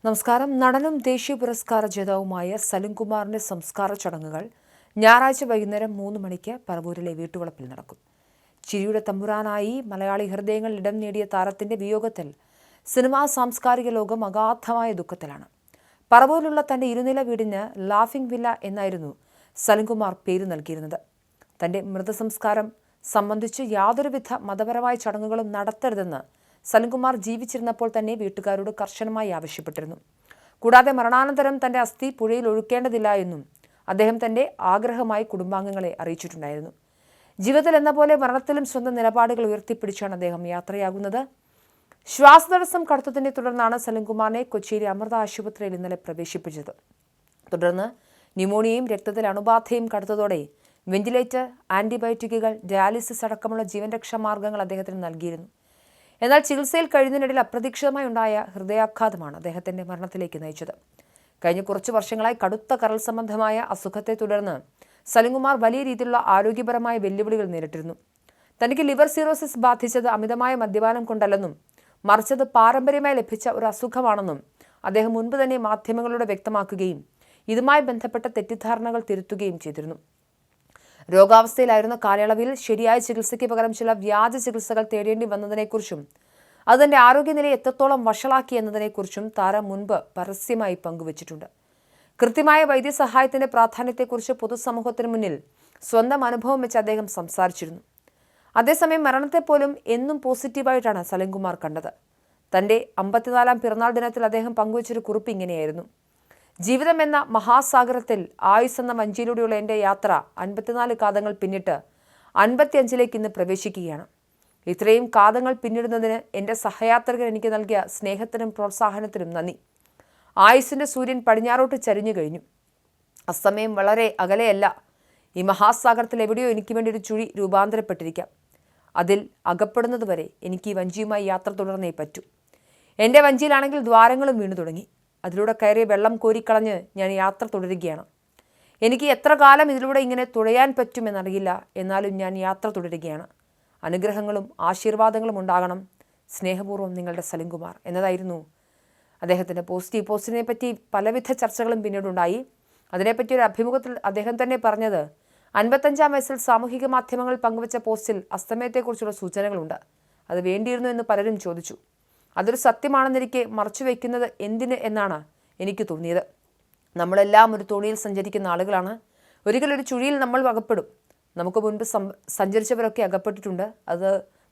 നമസ്കാരം. നടനും ദേശീയ പുരസ്കാര ജേതാവുമായ സലിംകുമാറിന്റെ സംസ്കാര ചടങ്ങുകൾ ഞായറാഴ്ച വൈകുന്നേരം 3 മണിക്ക് പറവൂരിലെ വീട്ടുവളപ്പിൽ നടക്കും. ചിരിയുടെ തമ്പുരാനായി മലയാളി ഹൃദയങ്ങളിൽ ഇടം നേടിയ താരത്തിന്റെ വിയോഗത്തിൽ സിനിമാ സാംസ്കാരിക ലോകം അഗാധമായ ദുഃഖത്തിലാണ്. പറവൂരിലുള്ള തന്റെ ഇരുനില വീടിന് ലാഫിംഗ് വില്ല എന്നായിരുന്നു സലിംകുമാർ പേര് നൽകിയിരുന്നത്. തന്റെ മൃതസംസ്കാരം സംബന്ധിച്ച് യാതൊരുവിധ മതപരമായ ചടങ്ങുകളും നടത്തരുതെന്ന് സലിംകുമാർ ജീവിച്ചിരുന്നപ്പോൾ തന്നെ വീട്ടുകാരോട് കർശനമായി ആവശ്യപ്പെട്ടിരുന്നു. കൂടാതെ മരണാനന്തരം തന്റെ അസ്ഥി പുഴയിൽ ഒഴുക്കേണ്ടതില്ല എന്നും അദ്ദേഹം തന്റെ ആഗ്രഹമായി കുടുംബാംഗങ്ങളെ അറിയിച്ചിട്ടുണ്ടായിരുന്നു. ജീവിതത്തിൽ എന്ന പോലെ മരണത്തിലും സ്വന്തം നിലപാടുകൾ ഉയർത്തിപ്പിടിച്ചാണ് അദ്ദേഹം യാത്രയാകുന്നത്. ശ്വാസതടസ്സം കടുത്തതിനെ തുടർന്നാണ് സലിംകുമാറിനെ കൊച്ചിയിലെ അമൃത ആശുപത്രിയിൽ ഇന്നലെ പ്രവേശിപ്പിച്ചത്. തുടർന്ന് ന്യൂമോണിയയും രക്തത്തിൽ അണുബാധയും കടുത്തതോടെ വെന്റിലേറ്റർ, ആന്റിബയോട്ടിക്കുകൾ, ഡയാലിസിസ് അടക്കമുള്ള ജീവൻ രക്ഷാ മാർഗങ്ങൾ അദ്ദേഹത്തിന് നൽകിയിരുന്നു. എന്നാൽ ചികിത്സയിൽ കഴിയുന്നതിനിടയിൽ അപ്രതീക്ഷിതമായി ഉണ്ടായ ഹൃദയാഘാതമാണ് അദ്ദേഹത്തിന്റെ മരണത്തിലേക്ക് നയിച്ചത്. കഴിഞ്ഞ കുറച്ചു വർഷങ്ങളായി കടുത്ത കരൾ സംബന്ധമായ അസുഖത്തെ തുടർന്ന് സലിംകുമാർ വലിയ രീതിയിലുള്ള ആരോഗ്യപരമായ വെല്ലുവിളികൾ നേരിട്ടിരുന്നു. തനിക്ക് ലിവർ സിറോസിസ് ബാധിച്ചത് അമിതമായ മദ്യപാനം കൊണ്ടല്ലെന്നും മറിച്ചത് പാരമ്പര്യമായി ലഭിച്ച ഒരു അസുഖമാണെന്നും അദ്ദേഹം മുൻപ് തന്നെ മാധ്യമങ്ങളോട് വ്യക്തമാക്കുകയും ഇതുമായി ബന്ധപ്പെട്ട തെറ്റിദ്ധാരണകൾ തിരുത്തുകയും ചെയ്തിരുന്നു. രോഗാവസ്ഥയിലായിരുന്ന കാലയളവിൽ ശരിയായ ചികിത്സയ്ക്ക് പകരം ചില വ്യാജ ചികിത്സകൾ തേടേണ്ടി വന്നതിനെക്കുറിച്ചും അത് തന്റെ ആരോഗ്യനിലയെ എത്രത്തോളം വഷളാക്കി എന്നതിനെക്കുറിച്ചും താരം മുൻപ് പരസ്യമായി പങ്കുവച്ചിട്ടുണ്ട്. കൃത്യമായ വൈദ്യസഹായത്തിന്റെ പ്രാധാന്യത്തെക്കുറിച്ച് പൊതുസമൂഹത്തിന് മുന്നിൽ സ്വന്തം അനുഭവം വെച്ച് അദ്ദേഹം സംസാരിച്ചിരുന്നു. അതേസമയം മരണത്തെപ്പോലും എന്നും പോസിറ്റീവായിട്ടാണ് സലിംകുമാർ കണ്ടത്. തന്റെ 54ാം പിറന്നാൾ ദിനത്തിൽ അദ്ദേഹം പങ്കുവച്ചൊരു കുറിപ്പ് ഇങ്ങനെയായിരുന്നു: ജീവിതം എന്ന മഹാസാഗരത്തിൽ ആയുസ് എന്ന വഞ്ചിയിലൂടെയുള്ള എൻ്റെ യാത്ര 54 കാതങ്ങൾ പിന്നിട്ട് 55ലേക്ക് ഇന്ന് പ്രവേശിക്കുകയാണ്. ഇത്രയും കാതങ്ങൾ പിന്നിടുന്നതിന് എൻ്റെ സഹയാത്രികർ എനിക്ക് നൽകിയ സ്നേഹത്തിനും പ്രോത്സാഹനത്തിനും നന്ദി. ആയുസിൻ്റെ സൂര്യൻ പടിഞ്ഞാറോട്ട് ചരിഞ്ഞു കഴിഞ്ഞു. അസ്തമയം വളരെ അകലെയല്ല. ഈ മഹാസാഗരത്തിൽ എവിടെയോ എനിക്ക് വേണ്ടി ഒരു ചുഴി രൂപാന്തരപ്പെട്ടിരിക്കാം. അതിൽ അകപ്പെടുന്നതുവരെ എനിക്ക് ഈ വഞ്ചിയുമായി യാത്ര തുടർന്നേ പറ്റൂ. എൻ്റെ വഞ്ചിയിലാണെങ്കിൽ ദ്വാരങ്ങളും വീണു തുടങ്ങി. അതിലൂടെ കയറിയ വെള്ളം കോരിക്കളഞ്ഞ് ഞാൻ യാത്ര തുടരുകയാണ്. എനിക്ക് എത്ര കാലം ഇതിലൂടെ ഇങ്ങനെ തുഴയാൻ പറ്റുമെന്നറിയില്ല. എന്നാലും ഞാൻ യാത്ര തുടരുകയാണ്. അനുഗ്രഹങ്ങളും ആശീർവാദങ്ങളും ഉണ്ടാകണം. സ്നേഹപൂർവ്വം നിങ്ങളുടെ സലിംകുമാർ എന്നതായിരുന്നു അദ്ദേഹത്തിൻ്റെ പോസ്റ്റ്. ഈ പോസ്റ്റിനെ പറ്റി പലവിധ ചർച്ചകളും പിന്നീടുണ്ടായി. അതിനെപ്പറ്റി ഒരു അഭിമുഖത്തിൽ അദ്ദേഹം തന്നെ പറഞ്ഞത് 55ാം വയസ്സിൽ സാമൂഹിക മാധ്യമങ്ങളിൽ പങ്കുവച്ച പോസ്റ്റിൽ അസ്തമയത്തെക്കുറിച്ചുള്ള സൂചനകളുണ്ട്. അത് വേണ്ടിയിരുന്നു എന്ന് പലരും ചോദിച്ചു. അതൊരു സത്യമാണെന്നിരിക്കെ മറച്ചുവെക്കുന്നത് എന്തിന് എന്നാണ് എനിക്ക് തോന്നിയത്. നമ്മളെല്ലാം ഒരു തോണിയിൽ സഞ്ചരിക്കുന്ന ആളുകളാണ്. ഒരിക്കലൊരു ചുഴിയിൽ നമ്മൾ അകപ്പെടും. നമുക്ക് മുൻപ് സഞ്ചരിച്ചവരൊക്കെ അകപ്പെട്ടിട്ടുണ്ട്. അത്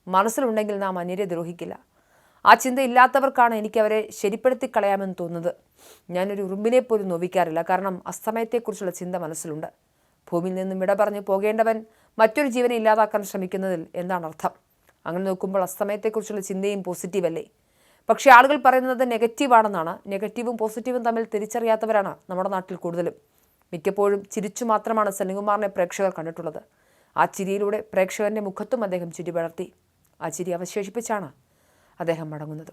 മനസ്സിലുണ്ടെങ്കിൽ നാം അന്യരെ ദ്രോഹിക്കില്ല. ആ ചിന്ത ഇല്ലാത്തവർക്കാണ് എനിക്ക് അവരെ ശരിപ്പെടുത്തി കളയാമെന്ന് തോന്നുന്നത്. ഞാനൊരു ഉറുമ്പിനെ പോലും നോവിക്കാറില്ല. കാരണം അസ്തമയത്തെക്കുറിച്ചുള്ള ചിന്ത മനസ്സിലുണ്ട്. ഭൂമിയിൽ നിന്നും വിട പറഞ്ഞു പോകേണ്ടവൻ മറ്റൊരു ജീവനെ ഇല്ലാതാക്കാൻ ശ്രമിക്കുന്നതിൽ എന്താണ് അർത്ഥം? അങ്ങനെ നോക്കുമ്പോൾ അസ്തമയത്തെക്കുറിച്ചുള്ള ചിന്തയും പോസിറ്റീവല്ലേ? പക്ഷേ ആളുകൾ പറയുന്നത് നെഗറ്റീവാണെന്നാണ്. നെഗറ്റീവും പോസിറ്റീവും തമ്മിൽ തിരിച്ചറിയാത്തവരാണ് നമ്മുടെ നാട്ടിൽ കൂടുതലും. മിക്കപ്പോഴും ചിരിച്ചു മാത്രമാണ് സലിംകുമാറിനെ പ്രേക്ഷകർ കണ്ടിട്ടുള്ളത്. ആ ചിരിയിലൂടെ പ്രേക്ഷകന്റെ മുഖത്തും അദ്ദേഹം ചിരി പടർത്തി. ആ ചിരി അവശേഷിപ്പിച്ചാണ് അദ്ദേഹം മടങ്ങുന്നത്.